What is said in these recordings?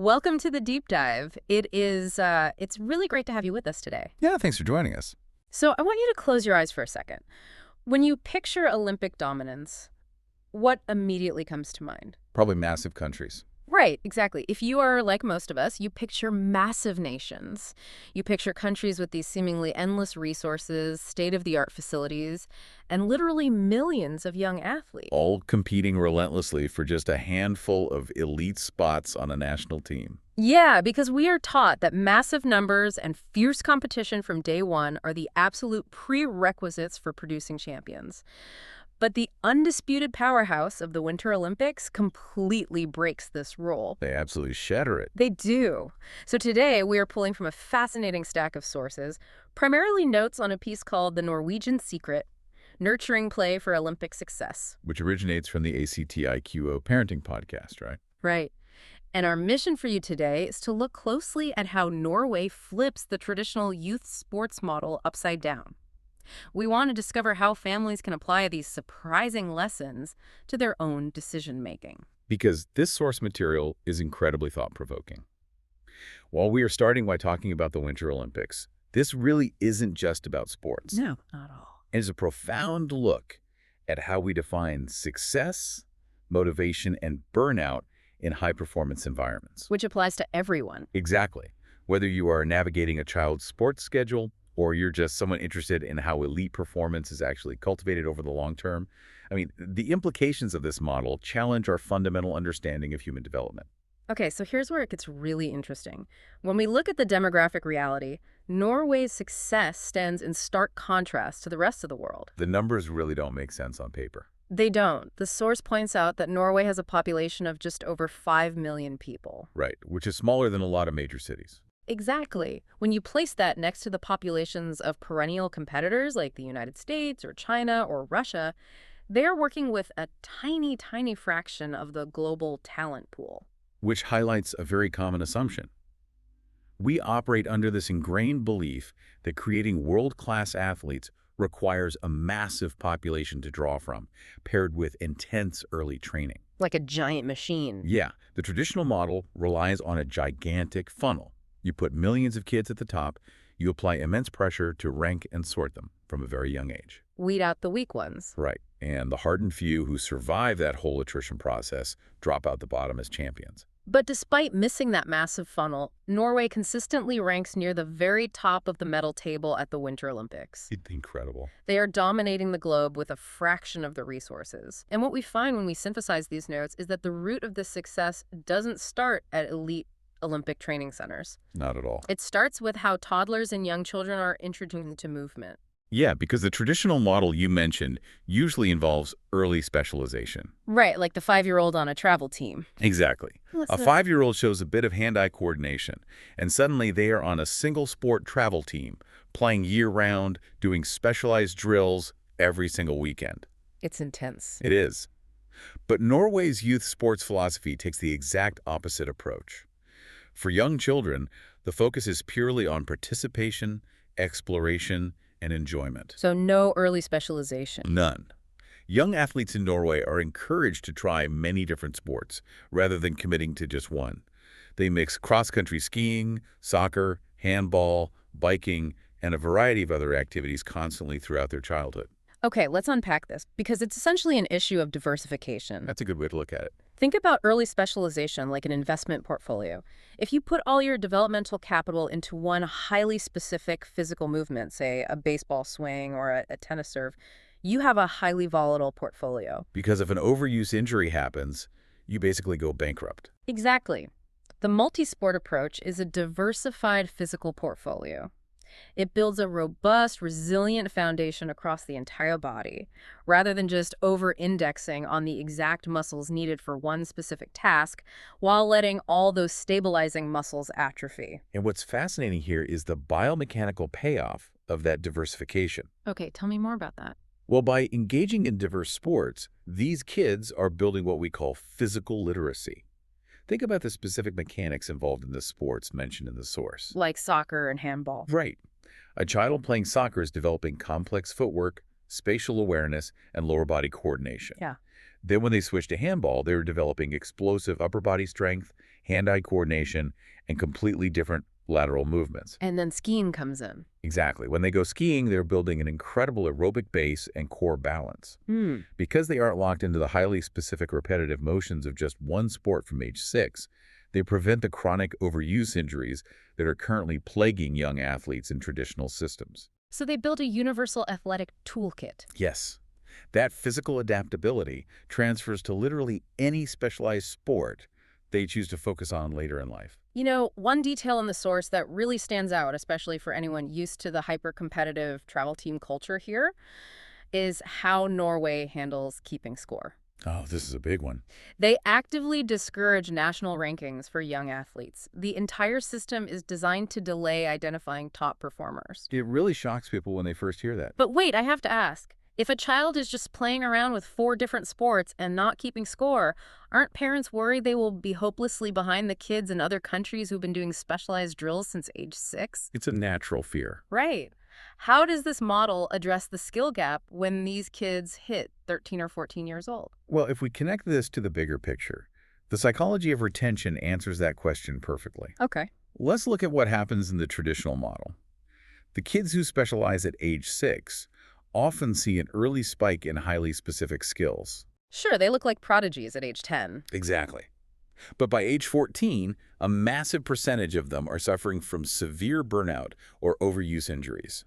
Welcome to the deep dive. It's really great to have you with us today. Yeah, thanks for joining us. So I want you to close your eyes for a second. When you picture Olympic dominance, what immediately comes to mind? Probably massive countries. Right, exactly. If you are like most of us, you picture massive nations. You picture countries with these seemingly endless resources, state-of-the-art facilities, and literally millions of young athletes. All competing relentlessly for just a handful of elite spots on a national team. Yeah, because we are taught that massive numbers and fierce competition from day one are the absolute prerequisites for producing champions. But the undisputed powerhouse of the Winter Olympics completely breaks this rule. They absolutely shatter it. They do. So today we are pulling from a fascinating stack of sources, primarily notes on a piece called The Norwegian Secret, Nurturing Play for Olympic Success. Which originates from the ACTIQO parenting podcast, right? Right. And our mission for you today is to look closely at how Norway flips the traditional youth sports model upside down. We want to discover how families can apply these surprising lessons to their own decision-making. Because this source material is incredibly thought-provoking. While we are starting by talking about the Winter Olympics, this really isn't just about sports. No, not at all. It is a profound look at how we define success, motivation, and burnout in high-performance environments. Which applies to everyone. Exactly. Whether you are navigating a child's sports schedule, or you're just someone interested in how elite performance is actually cultivated over the long term. I mean, the implications of this model challenge our fundamental understanding of human development. Okay, so here's where it gets really interesting. When we look at the demographic reality, Norway's success stands in stark contrast to the rest of the world. The numbers really don't make sense on paper. They don't. The source points out that Norway has a population of just over 5 million people. Right, which is smaller than a lot of major cities. Exactly. When you place that next to the populations of perennial competitors like the United States or China or Russia, they're working with a tiny, tiny fraction of the global talent pool. Which highlights a very common assumption. We operate under this ingrained belief that creating world-class athletes requires a massive population to draw from, paired with intense early training. Like a giant machine. Yeah, the traditional model relies on a gigantic funnel. You put millions of kids at the top, you apply immense pressure to rank and sort them from a very young age. Weed out the weak ones. Right, and the hardened few who survive that whole attrition process drop out the bottom as champions. But despite missing that massive funnel, Norway consistently ranks near the very top of the medal table at the Winter Olympics. It's incredible. They are dominating the globe with a fraction of the resources. And what we find when we synthesize these notes is that the root of this success doesn't start at elite Olympic training centers. Not at all. It starts with how toddlers and young children are introduced to movement. Yeah, because the traditional model you mentioned usually involves early specialization. Right, like the 5-year-old on a travel team. Exactly. A 5-year-old shows a bit of hand-eye coordination, and suddenly they are on a single-sport travel team, playing year-round, doing specialized drills every single weekend. It's intense. It is. But Norway's youth sports philosophy takes the exact opposite approach. For young children, the focus is purely on participation, exploration, and enjoyment. So no early specialization. None. Young athletes in Norway are encouraged to try many different sports, rather than committing to just one. They mix cross-country skiing, soccer, handball, biking, and a variety of other activities constantly throughout their childhood. Okay, let's unpack this, because it's essentially an issue of diversification. That's a good way to look at it. Think about early specialization like an investment portfolio. If you put all your developmental capital into one highly specific physical movement, say a baseball swing or a tennis serve, you have a highly volatile portfolio. Because if an overuse injury happens, you basically go bankrupt. Exactly. The multi-sport approach is a diversified physical portfolio. It builds a robust, resilient foundation across the entire body, rather than just over-indexing on the exact muscles needed for one specific task, while letting all those stabilizing muscles atrophy. And what's fascinating here is the biomechanical payoff of that diversification. Okay, tell me more about that. Well, by engaging in diverse sports, these kids are building what we call physical literacy. Think about the specific mechanics involved in the sports mentioned in the source. Like soccer and handball. Right. A child playing soccer is developing complex footwork, spatial awareness, and lower body coordination. Yeah. Then when they switch to handball, they're developing explosive upper body strength, hand-eye coordination, and completely different lateral movements. And then skiing comes in. Exactly. When they go skiing, they're building an incredible aerobic base and core balance. Hmm. Because they aren't locked into the highly specific repetitive motions of just one sport from age 6, they prevent the chronic overuse injuries that are currently plaguing young athletes in traditional systems. So they build a universal athletic toolkit. Yes, that physical adaptability transfers to literally any specialized sport they choose to focus on later in life. You know, one detail in the source that really stands out, especially for anyone used to the hyper-competitive travel team culture here, is how Norway handles keeping score. Oh, this is a big one. They actively discourage national rankings for young athletes. The entire system is designed to delay identifying top performers. It really shocks people when they first hear that. But wait, I have to ask. If a child is just playing around with 4 different sports and not keeping score, aren't parents worried they will be hopelessly behind the kids in other countries who've been doing specialized drills since age 6? It's a natural fear. Right. How does this model address the skill gap when these kids hit 13 or 14 years old? Well, if we connect this to the bigger picture, the psychology of retention answers that question perfectly. Okay. Let's look at what happens in the traditional model. The kids who specialize at age 6 often see an early spike in highly specific skills. Sure, they look like prodigies at age 10. Exactly. But by age 14, a massive percentage of them are suffering from severe burnout or overuse injuries.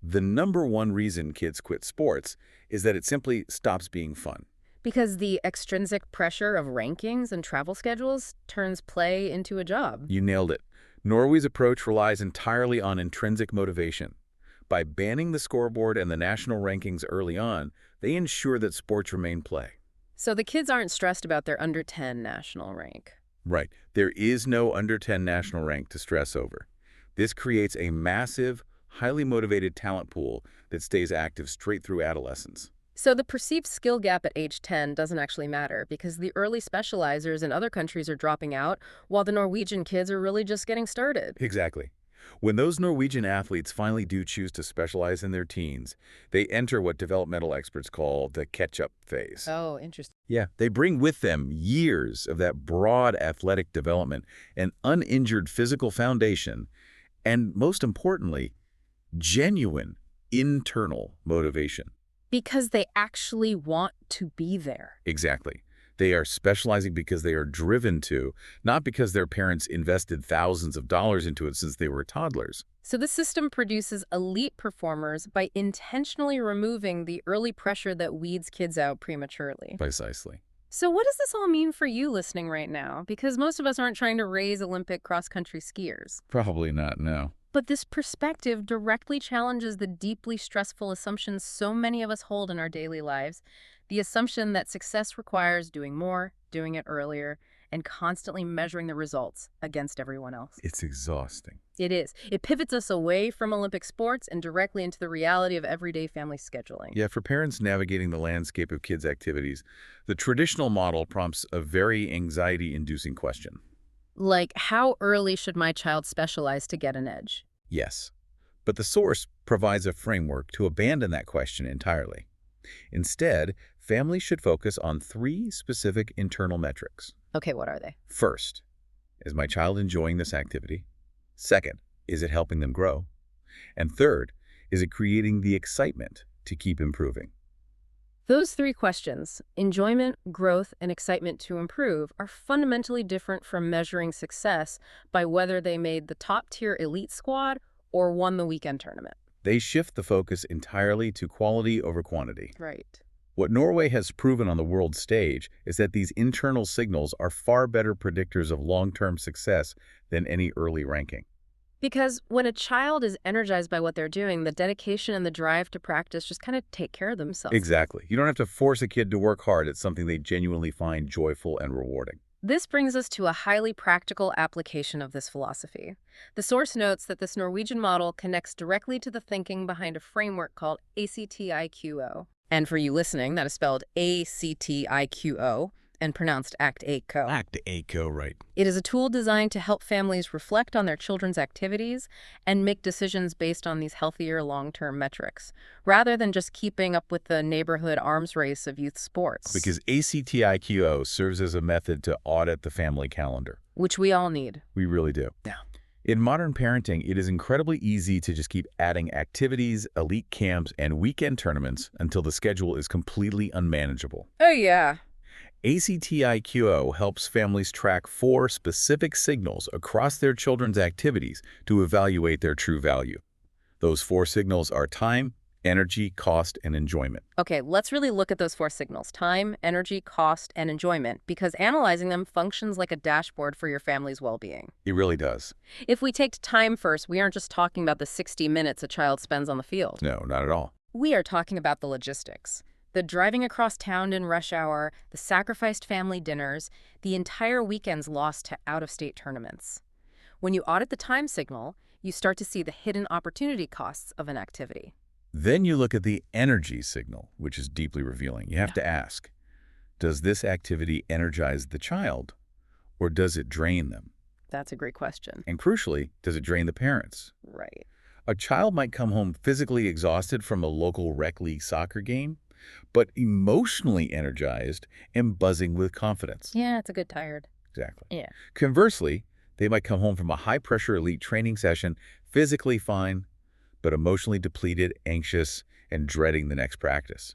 The number one reason kids quit sports is that it simply stops being fun. Because the extrinsic pressure of rankings and travel schedules turns play into a job. You nailed it. Norway's approach relies entirely on intrinsic motivation. By banning the scoreboard and the national rankings early on, they ensure that sports remain play. So the kids aren't stressed about their under 10 national rank. Right. There is no under 10 national rank to stress over. This creates a massive, highly motivated talent pool that stays active straight through adolescence. So the perceived skill gap at age 10 doesn't actually matter because the early specializers in other countries are dropping out while the Norwegian kids are really just getting started. Exactly. When those Norwegian athletes finally do choose to specialize in their teens, they enter what developmental experts call the catch-up phase. Oh, interesting. Yeah, they bring with them years of that broad athletic development, an uninjured physical foundation, and most importantly, genuine internal motivation. Because they actually want to be there. Exactly. They are specializing because they are driven to, not because their parents invested thousands of dollars into it since they were toddlers. So the system produces elite performers by intentionally removing the early pressure that weeds kids out prematurely. Precisely. So what does this all mean for you listening right now? Because most of us aren't trying to raise Olympic cross-country skiers. Probably not, no. But this perspective directly challenges the deeply stressful assumptions so many of us hold in our daily lives. The assumption that success requires doing more, doing it earlier, and constantly measuring the results against everyone else. It's exhausting. It is. It pivots us away from Olympic sports and directly into the reality of everyday family scheduling. Yeah, for parents navigating the landscape of kids' activities, the traditional model prompts a very anxiety-inducing question. Like, how early should my child specialize to get an edge? Yes, but the source provides a framework to abandon that question entirely. Instead, families should focus on 3 specific internal metrics. Okay, what are they? First, is my child enjoying this activity? Second, is it helping them grow? And third, is it creating the excitement to keep improving? Those 3 questions, enjoyment, growth, and excitement to improve, are fundamentally different from measuring success by whether they made the top-tier elite squad or won the weekend tournament. They shift the focus entirely to quality over quantity. Right. What Norway has proven on the world stage is that these internal signals are far better predictors of long-term success than any early ranking. Because when a child is energized by what they're doing, the dedication and the drive to practice just kind of take care of themselves. Exactly. You don't have to force a kid to work hard at something they genuinely find joyful and rewarding. This brings us to a highly practical application of this philosophy. The source notes that this Norwegian model connects directly to the thinking behind a framework called ACTIQO. And for you listening, that is spelled ACTIQO. and pronounced ACTIQO. ACTIQO, right. It is a tool designed to help families reflect on their children's activities and make decisions based on these healthier long-term metrics, rather than just keeping up with the neighborhood arms race of youth sports. Because ACTIQO serves as a method to audit the family calendar. Which we all need. We really do. Yeah. In modern parenting, it is incredibly easy to just keep adding activities, elite camps, and weekend tournaments until the schedule is completely unmanageable. Oh, yeah. ACTIQO helps families track 4 specific signals across their children's activities to evaluate their true value. Those 4 signals are time, energy, cost, and enjoyment. Okay, let's really look at those 4 signals: time, energy, cost, and enjoyment, because analyzing them functions like a dashboard for your family's well-being. It really does. If we take time first, we aren't just talking about the 60 minutes a child spends on the field. No, not at all. We are talking about the logistics. The driving across town in rush hour, the sacrificed family dinners, the entire weekends lost to out-of-state tournaments. When you audit the time signal, you start to see the hidden opportunity costs of an activity. Then you look at the energy signal, which is deeply revealing. You have to ask, does this activity energize the child, or does it drain them? That's a great question. And crucially, does it drain the parents? Right. A child might come home physically exhausted from a local rec league soccer game, but emotionally energized and buzzing with confidence. Yeah, it's a good tired. Exactly. Yeah. Conversely, they might come home from a high-pressure elite training session physically fine, but emotionally depleted, anxious, and dreading the next practice.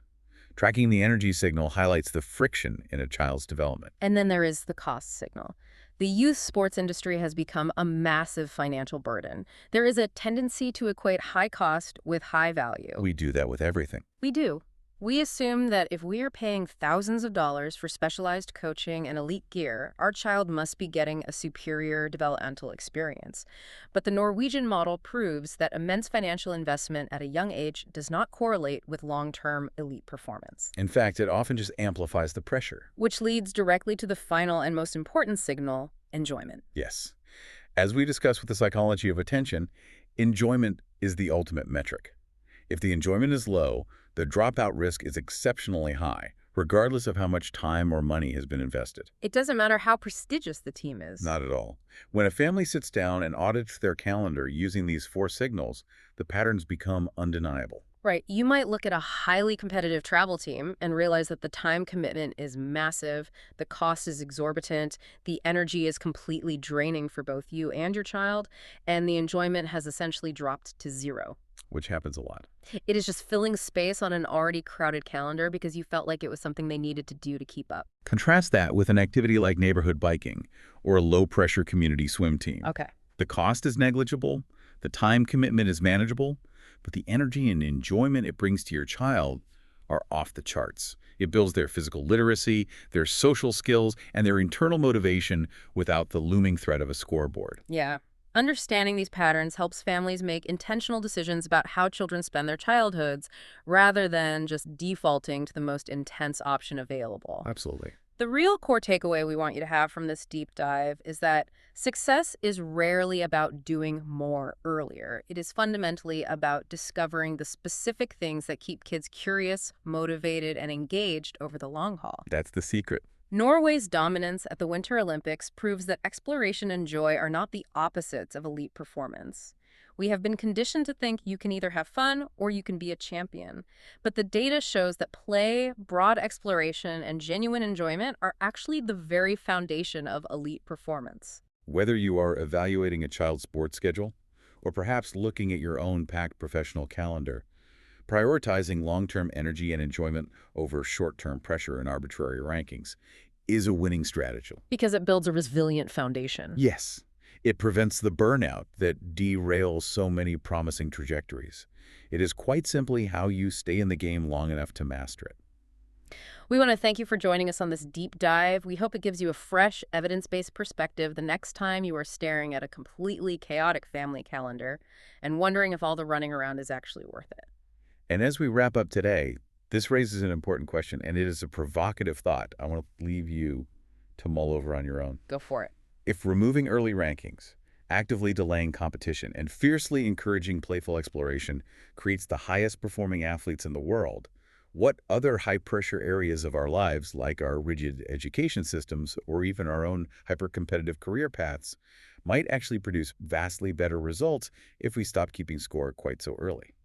Tracking the energy signal highlights the friction in a child's development. And then there is the cost signal. The youth sports industry has become a massive financial burden. There is a tendency to equate high cost with high value. We do that with everything. We do. We assume that if we are paying thousands of dollars for specialized coaching and elite gear, our child must be getting a superior developmental experience. But the Norwegian model proves that immense financial investment at a young age does not correlate with long-term elite performance. In fact, it often just amplifies the pressure. Which leads directly to the final and most important signal: enjoyment. Yes. As we discussed with the psychology of attention, enjoyment is the ultimate metric. If the enjoyment is low, the dropout risk is exceptionally high, regardless of how much time or money has been invested. It doesn't matter how prestigious the team is. Not at all. When a family sits down and audits their calendar using these 4 signals, the patterns become undeniable. Right. You might look at a highly competitive travel team and realize that the time commitment is massive, the cost is exorbitant, the energy is completely draining for both you and your child, and the enjoyment has essentially dropped to 0. Which happens a lot. It is just filling space on an already crowded calendar because you felt like it was something they needed to do to keep up. Contrast that with an activity like neighborhood biking or a low-pressure community swim team. Okay. The cost is negligible, the time commitment is manageable, but the energy and enjoyment it brings to your child are off the charts. It builds their physical literacy, their social skills, and their internal motivation without the looming threat of a scoreboard. Yeah. Understanding these patterns helps families make intentional decisions about how children spend their childhoods rather than just defaulting to the most intense option available. Absolutely. The real core takeaway we want you to have from this deep dive is that success is rarely about doing more earlier. It is fundamentally about discovering the specific things that keep kids curious, motivated, and engaged over the long haul. That's the secret. Norway's dominance at the Winter Olympics proves that exploration and joy are not the opposites of elite performance. We have been conditioned to think you can either have fun or you can be a champion. But the data shows that play, broad exploration, and genuine enjoyment are actually the very foundation of elite performance. Whether you are evaluating a child's sports schedule or perhaps looking at your own packed professional calendar, prioritizing long-term energy and enjoyment over short-term pressure and arbitrary rankings is a winning strategy. Because it builds a resilient foundation. Yes, it prevents the burnout that derails so many promising trajectories. It is quite simply how you stay in the game long enough to master it. We want to thank you for joining us on this deep dive. We hope it gives you a fresh, evidence-based perspective the next time you are staring at a completely chaotic family calendar and wondering if all the running around is actually worth it. And as we wrap up today, this raises an important question, and it is a provocative thought I want to leave you to mull over on your own. Go for it. If removing early rankings, actively delaying competition, and fiercely encouraging playful exploration creates the highest performing athletes in the world, What other high-pressure areas of our lives, like our rigid education systems or even our own hyper-competitive career paths, might actually produce vastly better results if we stop keeping score quite so early?